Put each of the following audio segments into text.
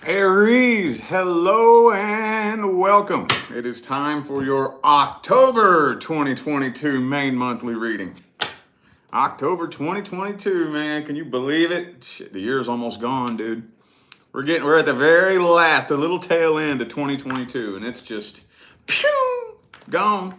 Aries, hello and welcome. It is time for your October 2022 main monthly reading. October 2022, man, can you believe it? Shit, the year's almost gone, dude. We're at the very last, a little tail end of 2022, and it's just pew, gone.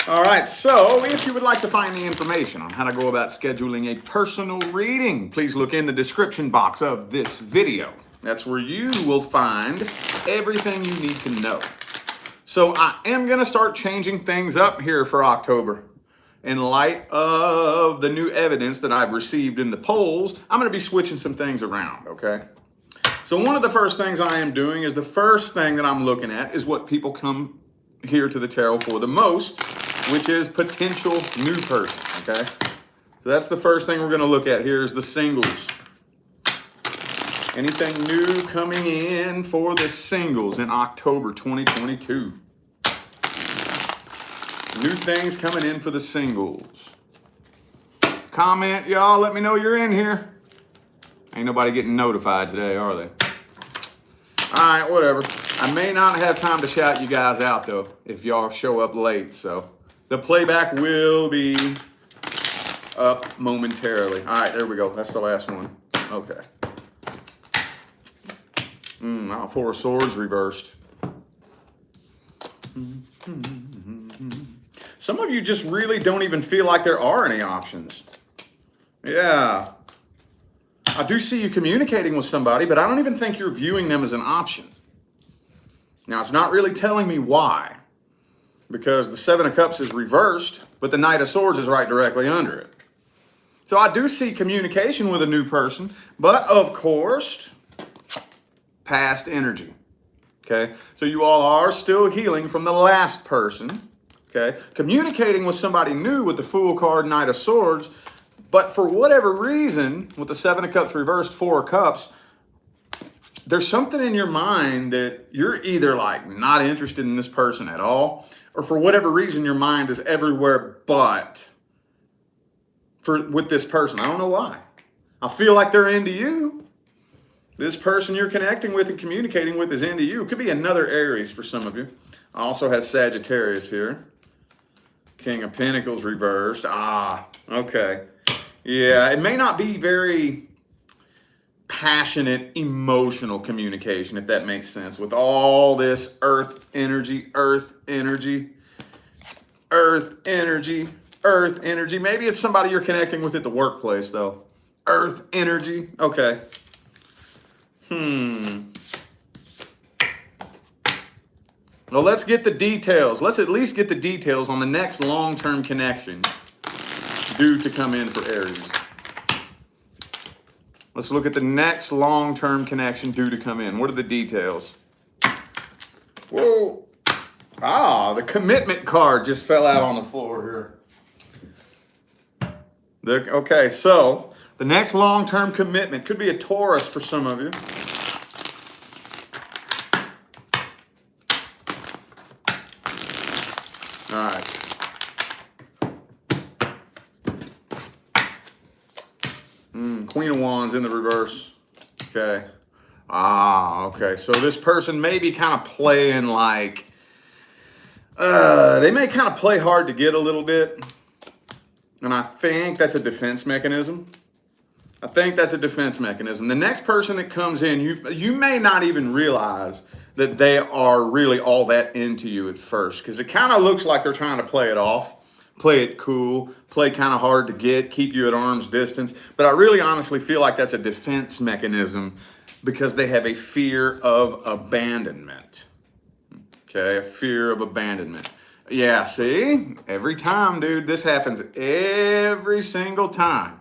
All right, so if you would like to find the information on how to go about scheduling a personal reading, please look in the description box of this video. That's where you will find everything you need to know. So I am going to start changing things up here for October. In light of the new evidence that I've received in the polls, I'm going to be switching some things around, okay? So one of the first things I am doing is the first thing that I'm looking at is what people come here to the tarot for the most, which is potential new person, okay? So that's the first thing we're going to look at here is the singles. Anything new coming in for the singles in October 2022? New things coming in for the singles. Comment, y'all. Let me know you're in here. Ain't nobody getting notified today, are they? All right, whatever. I may not have time to shout you guys out, though, if y'all show up late. So the playback will be up momentarily. All right, there we go. That's the last one. Okay. Four of Swords reversed. Some of you just really don't even feel like there are any options. Yeah. I do see you communicating with somebody, but I don't even think you're viewing them as an option. Now, it's not really telling me why, because the Seven of Cups is reversed, but the Knight of Swords is right directly under it. So I do see communication with a new person, but of course, past energy. Okay, so you all are still healing from the last person. Okay, communicating with somebody new with the Fool card, Knight of Swords, but for whatever reason, with the Seven of Cups reversed, Four of Cups, there's something in your mind that you're either like not interested in this person at all, or for whatever reason, your mind is everywhere but with this person. I don't know why. I feel like they're into you. This person you're connecting with and communicating with is into you. It could be another Aries for some of you. I also have Sagittarius here. King of Pentacles reversed. Okay. Yeah, it may not be very passionate, emotional communication, if that makes sense, with all this earth energy, earth energy, earth energy, earth energy. Maybe it's somebody you're connecting with at the workplace, though. Earth energy. Okay. Well, let's get the details. Let's at least get the details on the next long-term connection due to come in for Aries. Let's look at the next long-term connection due to come in. What are the details? Whoa. The commitment card just fell out on the floor here. Okay, so the next long-term commitment could be a Taurus for some of you. All right. Queen of Wands in the reverse. Okay. Okay. So this person may be kind of playing like, they may kind of play hard to get a little bit. And I think that's a defense mechanism. The next person that comes in, you may not even realize that they are really all that into you at first, because it kind of looks like they're trying to play it off, play it cool, play kind of hard to get, keep you at arm's distance. But I really honestly feel like that's a defense mechanism because they have a fear of abandonment. Okay, a fear of abandonment. Yeah, see? Every time, dude, this happens every single time.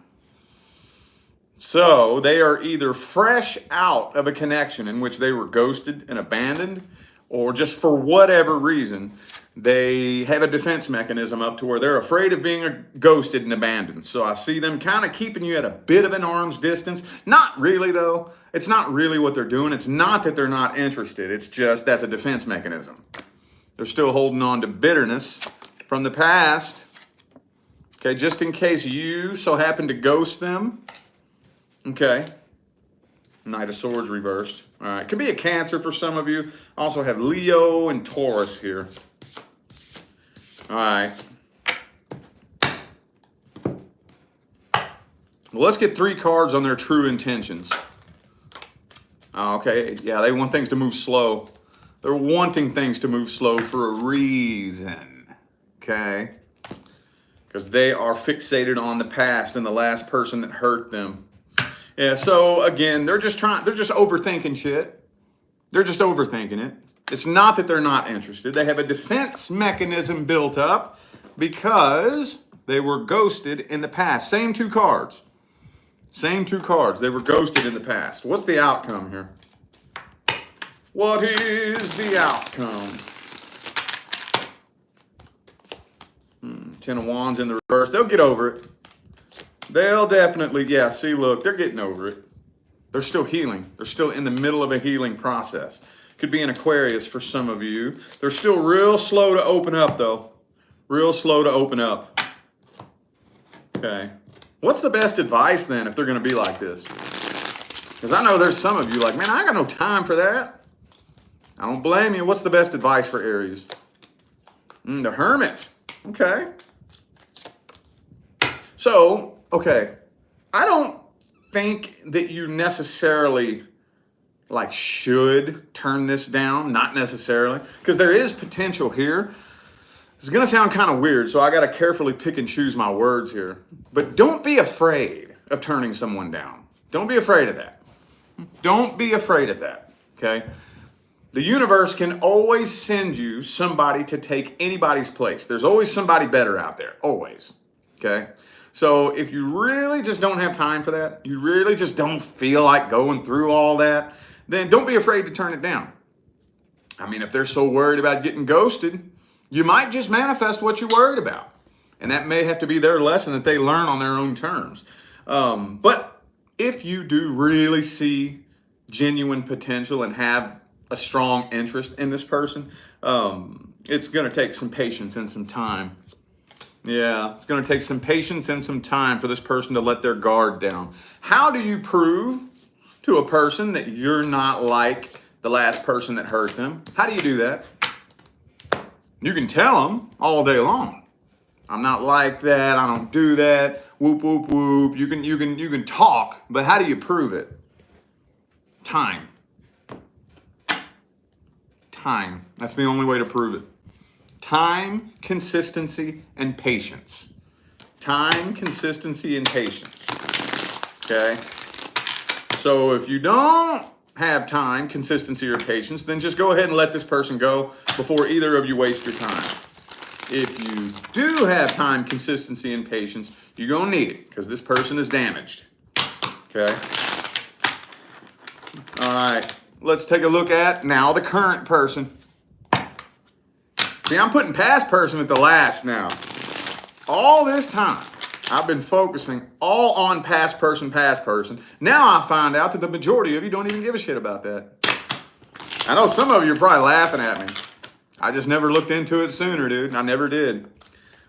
So they are either fresh out of a connection in which they were ghosted and abandoned, or just for whatever reason, they have a defense mechanism up to where they're afraid of being ghosted and abandoned. So I see them kind of keeping you at a bit of an arm's distance. Not really, though. It's not really what they're doing. It's not that they're not interested. It's just that's a defense mechanism. They're still holding on to bitterness from the past. Okay, just in case you so happen to ghost them. Okay. Knight of Swords reversed. All right, could be a Cancer for some of you. Also have Leo and Taurus here. All right. Well, let's get 3 cards on their true intentions. Okay, yeah, they want things to move slow. They're wanting things to move slow for a reason, okay? Because they are fixated on the past and the last person that hurt them. Yeah, so again, they're just overthinking shit. They're just overthinking it. It's not that they're not interested. They have a defense mechanism built up because they were ghosted in the past. Same 2 cards. Same 2 cards. They were ghosted in the past. What's the outcome here? What is the outcome? 10 of Wands in the reverse. They'll get over it. They'll definitely, yeah, see, look, they're getting over it. They're still healing. They're still in the middle of a healing process. Could be an Aquarius for some of you. They're still real slow to open up, though. Real slow to open up. Okay. What's the best advice, then, if they're going to be like this? Because I know there's some of you like, man, I got no time for that. I don't blame you. What's the best advice for Aries? The Hermit. Okay. So, okay. I don't think that you necessarily like should turn this down. Not necessarily. Because there is potential here. It's going to sound kind of weird, so I got to carefully pick and choose my words here. But don't be afraid of turning someone down. Don't be afraid of that. Don't be afraid of that. Okay? The universe can always send you somebody to take anybody's place. There's always somebody better out there. Always. Okay? So if you really just don't have time for that, you really just don't feel like going through all that, then don't be afraid to turn it down. I mean, if they're so worried about getting ghosted, you might just manifest what you're worried about. And that may have to be their lesson that they learn on their own terms. But if you do really see genuine potential and have a strong interest in this person, it's going to take some patience and some time. Yeah, it's going to take some patience and some time for this person to let their guard down. How do you prove to a person that you're not like the last person that hurt them? How do you do that? You can tell them all day long. I'm not like that. I don't do that. Whoop, whoop, whoop. You can talk, but how do you prove it? Time. Time. That's the only way to prove it. Time, consistency, and patience. Time, consistency, and patience. Okay? So if you don't have time, consistency, or patience, then just go ahead and let this person go before either of you waste your time. If you do have time, consistency, and patience, you're going to need it because this person is damaged. Okay? All right. Let's take a look at now the current person. See, I'm putting past person at the last now. All this time, I've been focusing all on past person, past person. Now I find out that the majority of you don't even give a shit about that. I know some of you are probably laughing at me. I just never looked into it sooner, dude. I never did.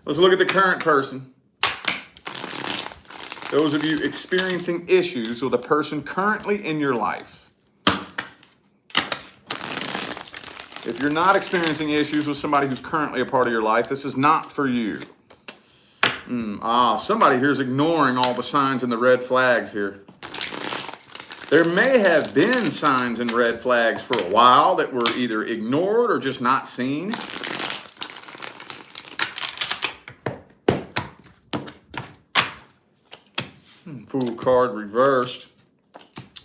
Let's look at the current person. Those of you experiencing issues with a person currently in your life. If you're not experiencing issues with somebody who's currently a part of your life, this is not for you. Somebody here is ignoring all the signs and the red flags here. There may have been signs and red flags for a while that were either ignored or just not seen. Fool card reversed.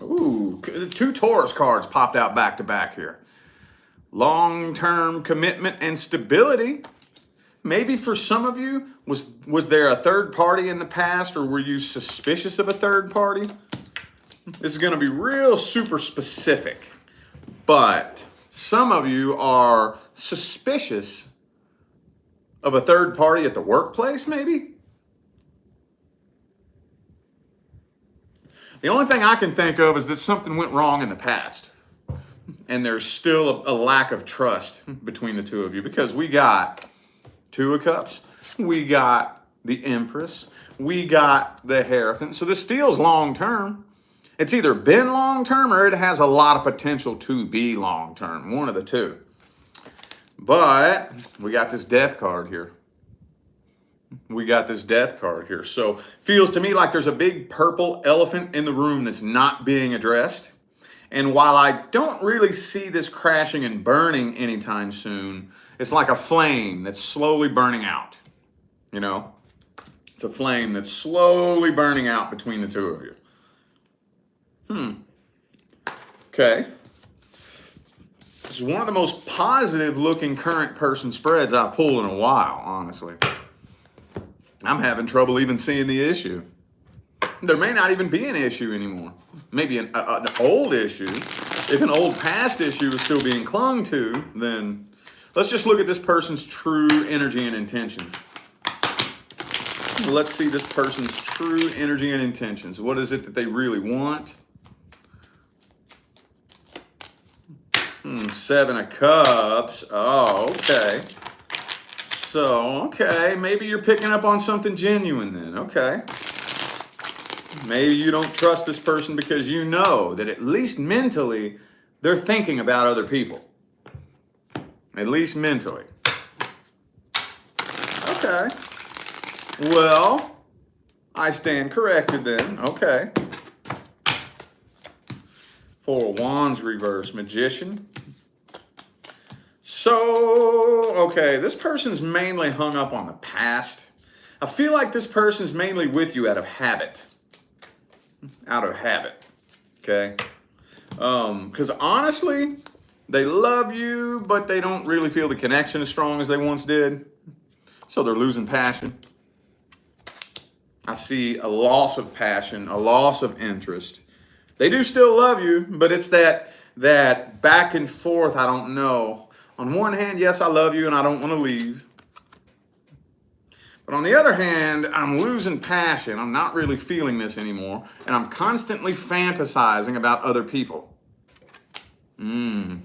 Ooh, 2 Taurus cards popped out back to back here. Long-term commitment and stability. Maybe for some of you, was there a third party in the past, or were you suspicious of a third party? This is going to be real super specific, but some of you are suspicious of a third party at the workplace, maybe? The only thing I can think of is that something went wrong in the past. And there's still a lack of trust between the two of you because we got 2 of Cups, we got the Empress, we got the Hierophant. So this feels long term. It's either been long-term or it has a lot of potential to be long-term. One of the two. But we got this death card here. We got this death card here. So feels to me like there's a big purple elephant in the room that's not being addressed. And while I don't really see this crashing and burning anytime soon, it's like a flame that's slowly burning out. You know? It's a flame that's slowly burning out between the two of you. Okay. This is one of the most positive looking current person spreads I've pulled in a while, honestly. I'm having trouble even seeing the issue. There may not even be an issue anymore. Maybe an old issue. If an old past issue is still being clung to, then let's just look at this person's true energy and intentions. Let's see this person's true energy and intentions. What is it that they really want? Seven of Cups. Oh, okay. So, okay, maybe you're picking up on something genuine then. Okay. Maybe you don't trust this person because you know that at least mentally they're thinking about other people. At least mentally. Okay. Well, I stand corrected then. Okay. Four of Wands reverse, Magician. So, okay, this person's mainly hung up on the past. I feel like this person's mainly with you out of habit. Out of habit, okay? Because honestly, they love you, but they don't really feel the connection as strong as they once did. So they're losing passion. I see a loss of passion, a loss of interest. They do still love you, but it's that back and forth, I don't know. On one hand, yes, I love you and I don't want to leave. But on the other hand, I'm losing passion. I'm not really feeling this anymore. And I'm constantly fantasizing about other people. I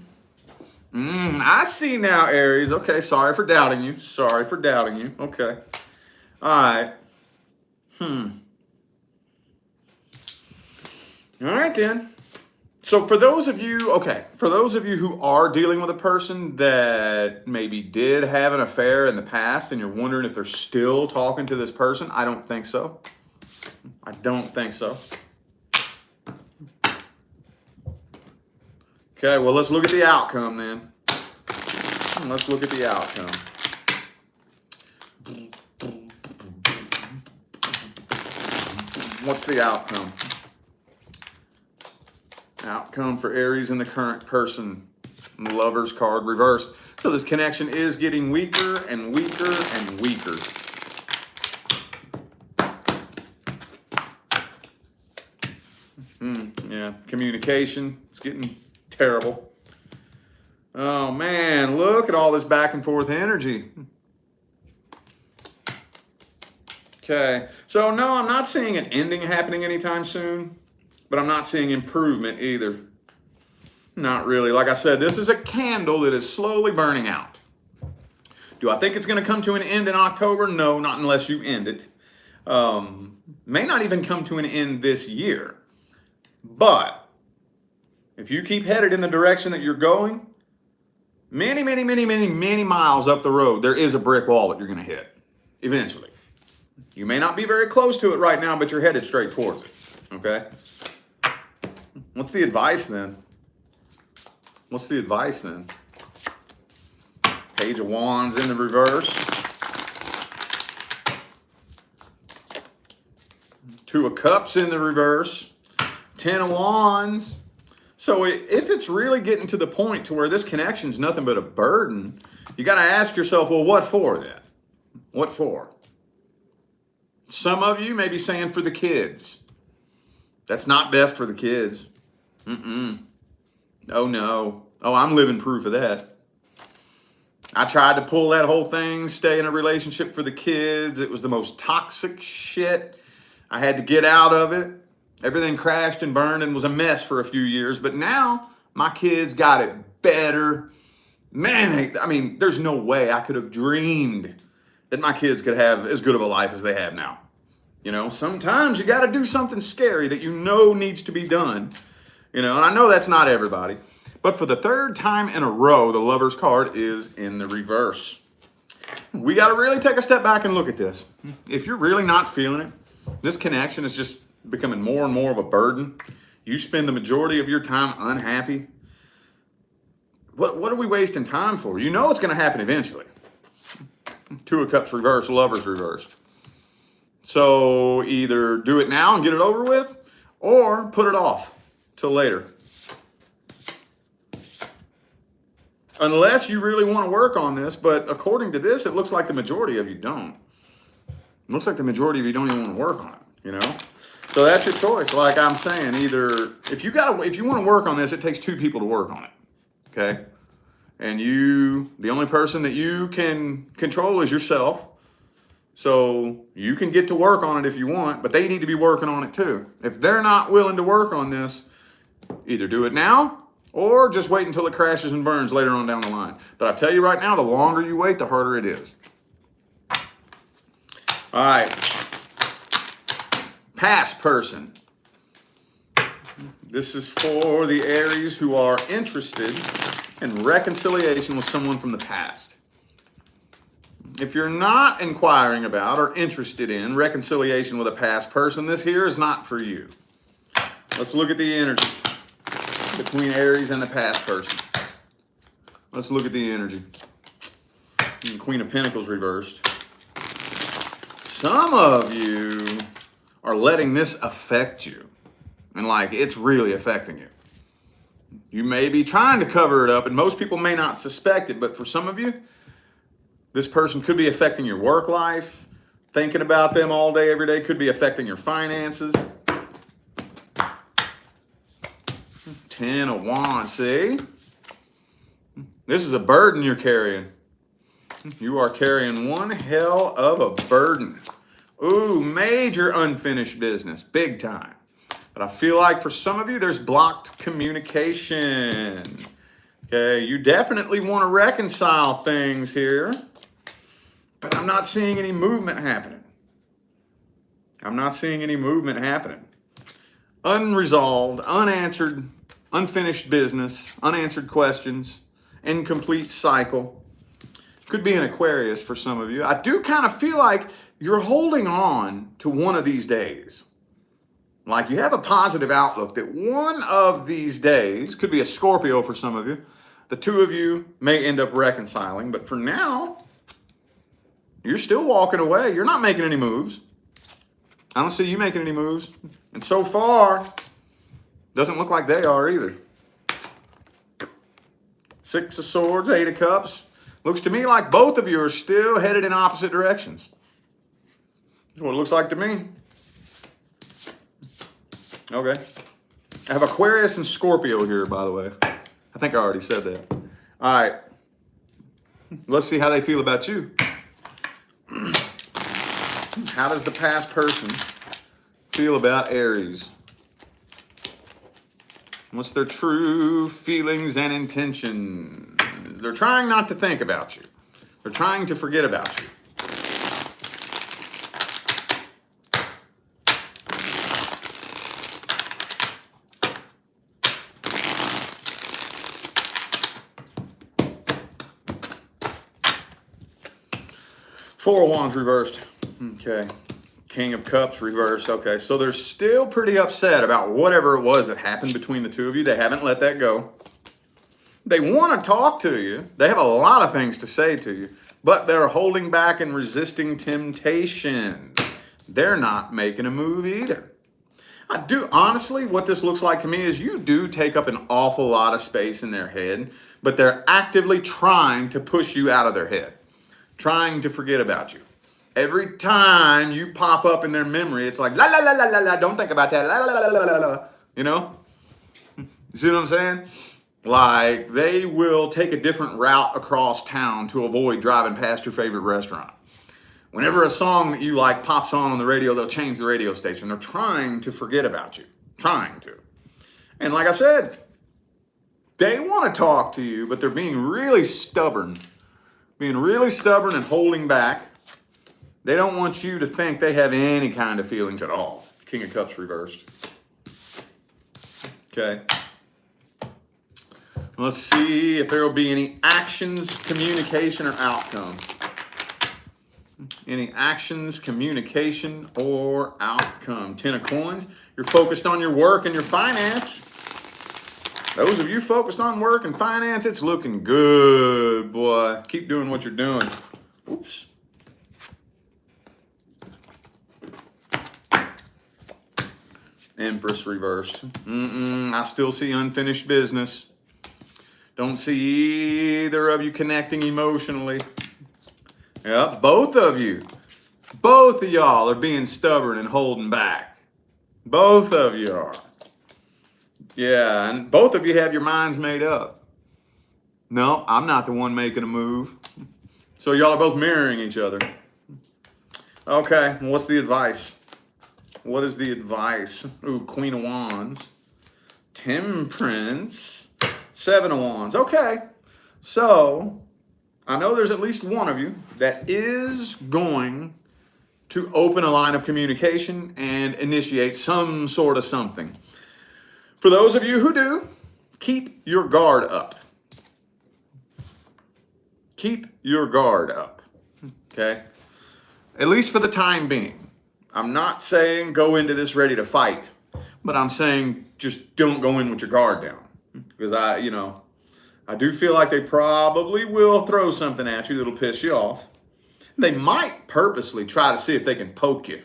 see now, Aries. Okay, sorry for doubting you. Sorry for doubting you. Okay. All right. All right, then. So for those of you who are dealing with a person that maybe did have an affair in the past and you're wondering if they're still talking to this person, I don't think so. I don't think so. Okay, well, let's look at the outcome then. Let's look at the outcome. What's the outcome? Outcome for Aries and the current person. Lover's card reversed. So this connection is getting weaker and weaker and weaker. Yeah, communication. It's getting terrible. Oh man, look at all this back and forth energy. Okay, so no, I'm not seeing an ending happening anytime soon. But I'm not seeing improvement either. Not really. Like I said, this is a candle that is slowly burning out. Do I think it's going to come to an end in October? No, not unless you end it. May not even come to an end this year. But if you keep headed in the direction that you're going, many miles up the road, there is a brick wall that you're going to hit eventually. You may not be very close to it right now, but you're headed straight towards it. Okay? What's the advice then? What's the advice then? Page of Wands in the reverse. Two of Cups in the reverse. Ten of Wands. So if it's really getting to the point to where this connection's nothing but a burden, you got to ask yourself, well, what for then? What for? Some of you may be saying for the kids. That's not best for the kids. Oh, no. Oh, I'm living proof of that. I tried to pull that whole thing, stay in a relationship for the kids. It was the most toxic shit. I had to get out of it. Everything crashed and burned and was a mess for a few years. But now my kids got it better. Man, I mean, there's no way I could have dreamed that my kids could have as good of a life as they have now. You know, sometimes you got to do something scary that you know needs to be done. You know, and I know that's not everybody. But for the third time in a row, the Lover's card is in the reverse. We got to really take a step back and look at this. If you're really not feeling it, this connection is just becoming more and more of a burden. You spend the majority of your time unhappy. What are we wasting time for? You know it's going to happen eventually. Two of Cups reversed, Lovers reversed. So either do it now and get it over with, or put it off till later. Unless you really want to work on this, but according to this, it looks like the majority of you don't. It looks like the majority of you don't even want to work on it, you know? So that's your choice. Like I'm saying, either if you want to work on this, it takes two people to work on it. Okay? And the only person that you can control is yourself. So you can get to work on it if you want, but they need to be working on it too. If they're not willing to work on this, either do it now or just wait until it crashes and burns later on down the line. But I tell you right now, the longer you wait, the harder it is. All right. Past person. This is for the Aries who are interested in reconciliation with someone from the past. If you're not inquiring about or interested in reconciliation with a past person, this here is not for you. Let's look at the energy between Aries and the past person. Let's look at the energy. Queen of Pentacles reversed. Some of you are letting this affect you. And like it's really affecting you. You may be trying to cover it up, and most people may not suspect it, but for some of you, this person could be affecting your work life. Thinking about them all day, every day could be affecting your finances. 10 of Wands, see? This is a burden you're carrying. You are carrying one hell of a burden. Ooh, major unfinished business, big time. But I feel like for some of you, there's blocked communication. Okay, you definitely want to reconcile things here, but I'm not seeing any movement happening. I'm not seeing any movement happening. Unresolved, unanswered, unfinished business, unanswered questions, incomplete cycle. Could be an Aquarius for some of you. I do kind of feel like you're holding on to one of these days. Like you have a positive outlook that one of these days, could be a Scorpio for some of you, the two of you may end up reconciling, but for now, you're still walking away. You're not making any moves. I don't see you making any moves. And so far, doesn't look like they are either. 6 of Swords, 8 of Cups. Looks to me like both of you are still headed in opposite directions. That's what it looks like to me. Okay. I have Aquarius and Scorpio here, by the way. I think I already said that. All right. Let's see how they feel about you. How does the past person feel about Aries? What's their true feelings and intention? They're trying not to think about you. They're trying to forget about you. Four of Wands reversed. Okay. King of Cups reversed. Okay. So they're still pretty upset about whatever it was that happened between the two of you. They haven't let that go. They want to talk to you. They have a lot of things to say to you, but they're holding back and resisting temptation. They're not making a move either. I do, honestly, what this looks like to me is you do take up an awful lot of space in their head, but they're actively trying to push you out of their head. Trying to forget about you. Every time you pop up in their memory, it's like, la, la, la, la, la, la, don't think about that, la, la, la, la, la, la, you know? You see what I'm saying? Like, they will take a different route across town to avoid driving past your favorite restaurant. Whenever a song that you like pops on the radio, they'll change the radio station. They're trying to forget about you. Trying to. And like I said, they want to talk to you, but they're being really stubborn. Being really stubborn and holding back. They don't want you to think they have any kind of feelings at all. King of Cups reversed. Okay. Let's see if there will be any actions, communication, or outcome. Any actions, communication, or outcome. 10 of Coins. You're focused on your work and your finance. Those of you focused on work and finance, it's looking good, boy. Keep doing what you're doing. Oops. Empress reversed. I still see unfinished business. Don't see either of you connecting emotionally. Yep, both of you. Both of y'all are being stubborn and holding back. Both of you are. Yeah, and both of you have your minds made up. No, I'm not the one making a move. So y'all are both mirroring each other. Okay, what's the advice? What is the advice? Ooh, Queen of Wands. Temperance. 7 of Wands. Okay, so I know there's at least one of you that is going to open a line of communication and initiate some sort of something. For those of you who do, keep your guard up. Keep your guard up, okay? At least for the time being. I'm not saying go into this ready to fight, but I'm saying just don't go in with your guard down. Because I do feel like they probably will throw something at you that'll piss you off. They might purposely try to see if they can poke you,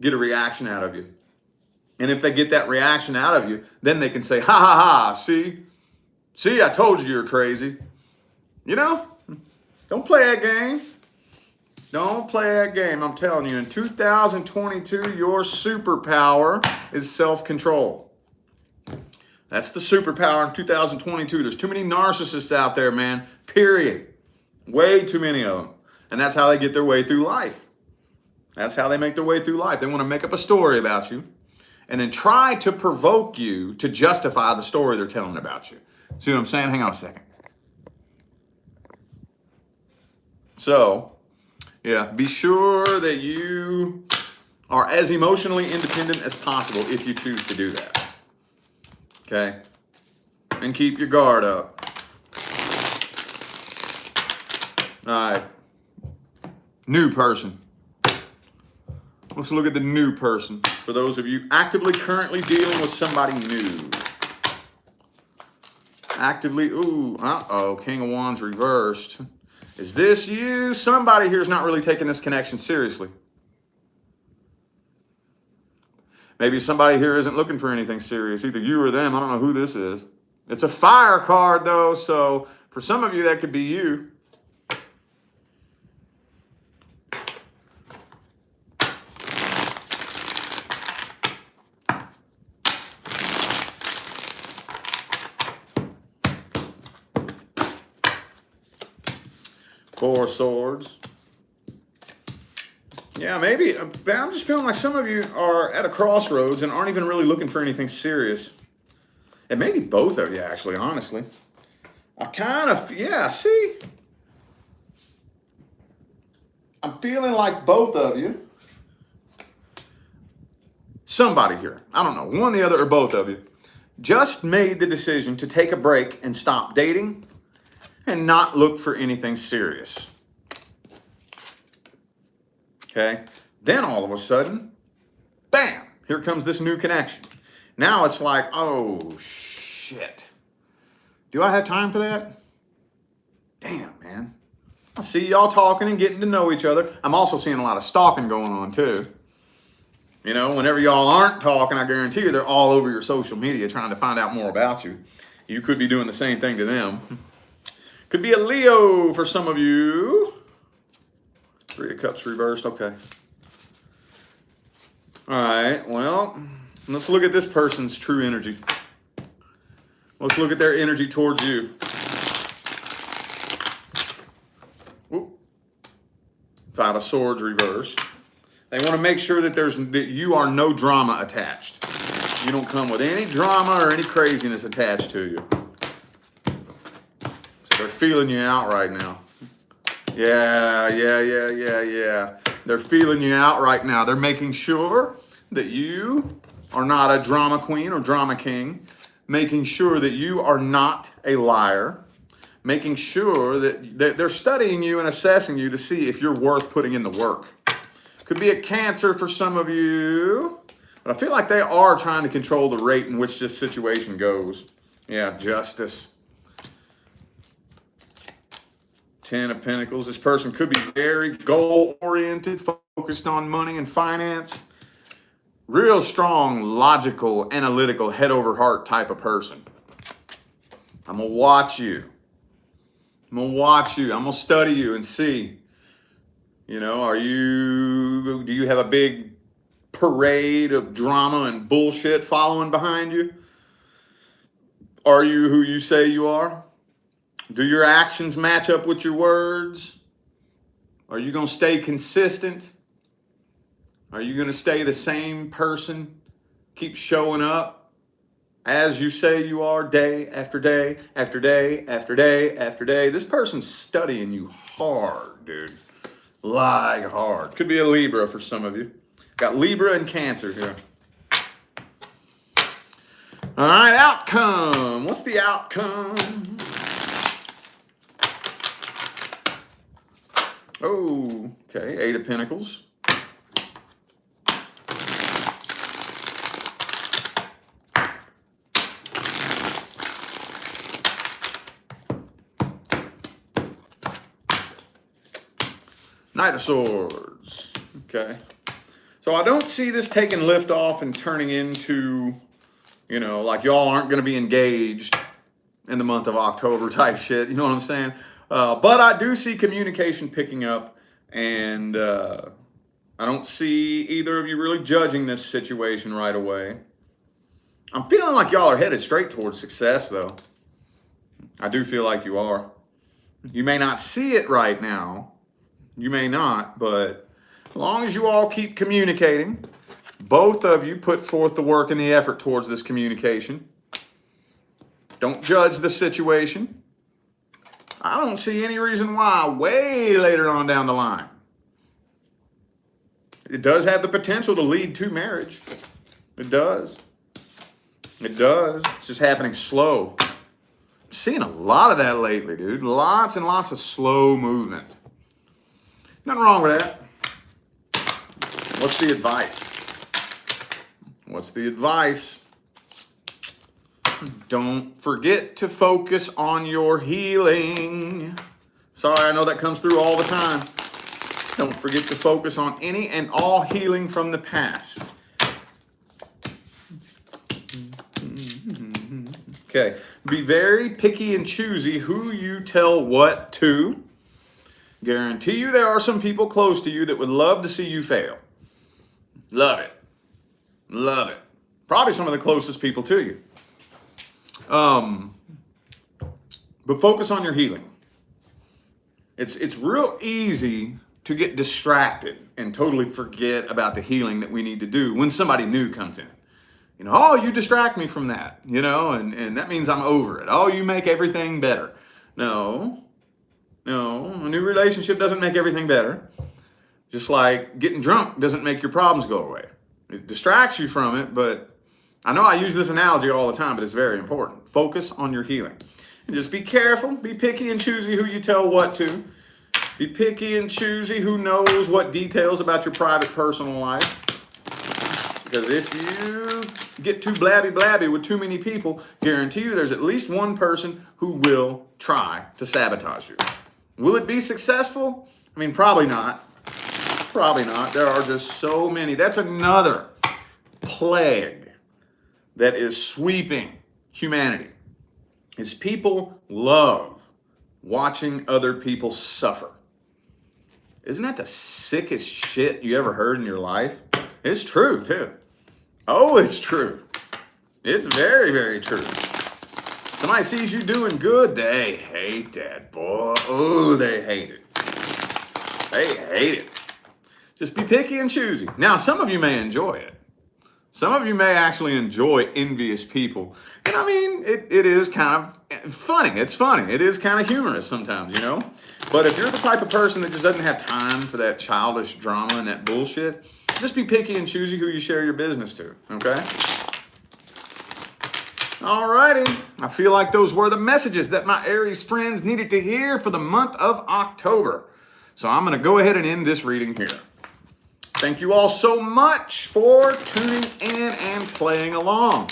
get a reaction out of you. And if they get that reaction out of you, then they can say, ha ha ha, see, I told you you're crazy. Don't play that game. Don't play that game. I'm telling you, in 2022, your superpower is self-control. That's the superpower in 2022. There's too many narcissists out there, man. Period. Way too many of them. And that's how they get their way through life. That's how they make their way through life. They want to make up a story about you and then try to provoke you to justify the story they're telling about you. See what I'm saying? Hang on a second. So, yeah, be sure that you are as emotionally independent as possible if you choose to do that. Okay? And keep your guard up. All right. New person. Let's look at the new person. For those of you actively currently dealing with somebody new. Actively, King of Wands reversed. Is this you? Somebody here is not really taking this connection seriously. Maybe somebody here isn't looking for anything serious. Either you or them. I don't know who this is. It's a fire card, though, so for some of you, that could be you. Four Swords. Yeah, maybe. I'm just feeling like some of you are at a crossroads and aren't even really looking for anything serious. And maybe both of you, actually, honestly. See? I'm feeling like both of you. Somebody here, I don't know, one, the other, or both of you, just made the decision to take a break and stop dating and not look for anything serious. Okay? Then all of a sudden, bam, here comes this new connection. Now it's like, oh, shit. Do I have time for that? Damn, man. I see y'all talking and getting to know each other. I'm also seeing a lot of stalking going on, too. Whenever y'all aren't talking, I guarantee you they're all over your social media trying to find out more about you. You could be doing the same thing to them. Could be a Leo for some of you. 3 of Cups reversed. Okay. All right. Well, let's look at this person's true energy. Let's look at their energy towards you. Whoop. 5 of Swords reversed. They want to make sure that you are no drama attached. You don't come with any drama or any craziness attached to you. So they're feeling you out right now. Yeah. They're feeling you out right now. They're making sure that you are not a drama queen or drama king, making sure that you are not a liar, making sure that they're studying you and assessing you to see if you're worth putting in the work. Could be a Cancer for some of you, but I feel like they are trying to control the rate in which this situation goes. Yeah, Justice. 10 of Pentacles. This person could be very goal-oriented, focused on money and finance. Real strong, logical, analytical, head over heart type of person. I'm going to watch you. I'm going to study you and see. You know, do you have a big parade of drama and bullshit following behind you? Are you who you say you are? Do your actions match up with your words? Are you going to stay consistent? Are you going to stay the same person? Keep showing up as you say you are day after day after day after day after day. This person's studying you hard, dude. Like hard. Could be a Libra for some of you. Got Libra and Cancer here. All right, outcome. What's the outcome? Oh, okay. 8 of Pentacles. Knight of Swords. Okay. So I don't see this taking lift off and turning into, you know, like y'all aren't going to be engaged in the month of October type shit. You know what I'm saying? But I do see communication picking up, and I don't see either of you really judging this situation right away. I'm feeling like y'all are headed straight towards success, though. I do feel like you are. You may not see it right now. You may not, but as long as you all keep communicating, both of you put forth the work and the effort towards this communication. Don't judge the situation. I don't see any reason why way later on down the line. It does have the potential to lead to marriage. It does. It does. It's just happening slow. I'm seeing a lot of that lately, dude. Lots and lots of slow movement. Nothing wrong with that. What's the advice? What's the advice? Don't forget to focus on your healing. Sorry, I know that comes through all the time. Don't forget to focus on any and all healing from the past. Okay, be very picky and choosy who you tell what to. Guarantee you there are some people close to you that would love to see you fail. Love it. Love it. Probably some of the closest people to you. But focus on your healing. It's real easy to get distracted and totally forget about the healing that we need to do when somebody new comes in. You know, oh, you distract me from that, you know, and that means I'm over it. Oh, you make everything better. No, a new relationship doesn't make everything better. Just like getting drunk doesn't make your problems go away. It distracts you from it, but I know I use this analogy all the time, but it's very important. Focus on your healing. And just be careful, be picky and choosy who you tell what to. Be picky and choosy who knows what details about your private personal life. Because if you get too blabby with too many people, guarantee you there's at least one person who will try to sabotage you. Will it be successful? I mean, probably not. Probably not. There are just so many. That's another plague that is sweeping humanity. Is people love watching other people suffer. Isn't that the sickest shit you ever heard in your life? It's true, too. Oh, it's true. It's very, very true. Somebody sees you doing good, they hate that, boy. Oh, they hate it. They hate it. Just be picky and choosy. Now, some of you may enjoy it. Some of you may actually enjoy envious people. And I mean, it is kind of funny. It's funny. It is kind of humorous sometimes, you know? But if you're the type of person that just doesn't have time for that childish drama and that bullshit, just be picky and choosy who you share your business to, okay? Alrighty. I feel like those were the messages that my Aries friends needed to hear for the month of October. So I'm going to go ahead and end this reading here. Thank you all so much for tuning in and playing along.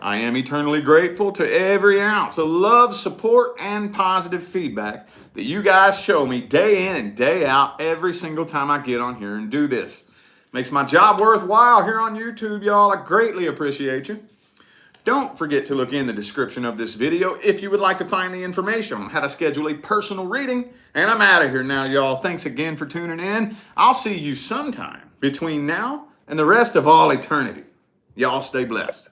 I am eternally grateful to every ounce of love, support, and positive feedback that you guys show me day in and day out every single time I get on here and do this. Makes my job worthwhile here on YouTube, y'all. I greatly appreciate you. Don't forget to look in the description of this video if you would like to find the information on how to schedule a personal reading. And I'm out of here now, y'all. Thanks again for tuning in. I'll see you sometime between now and the rest of all eternity. Y'all stay blessed.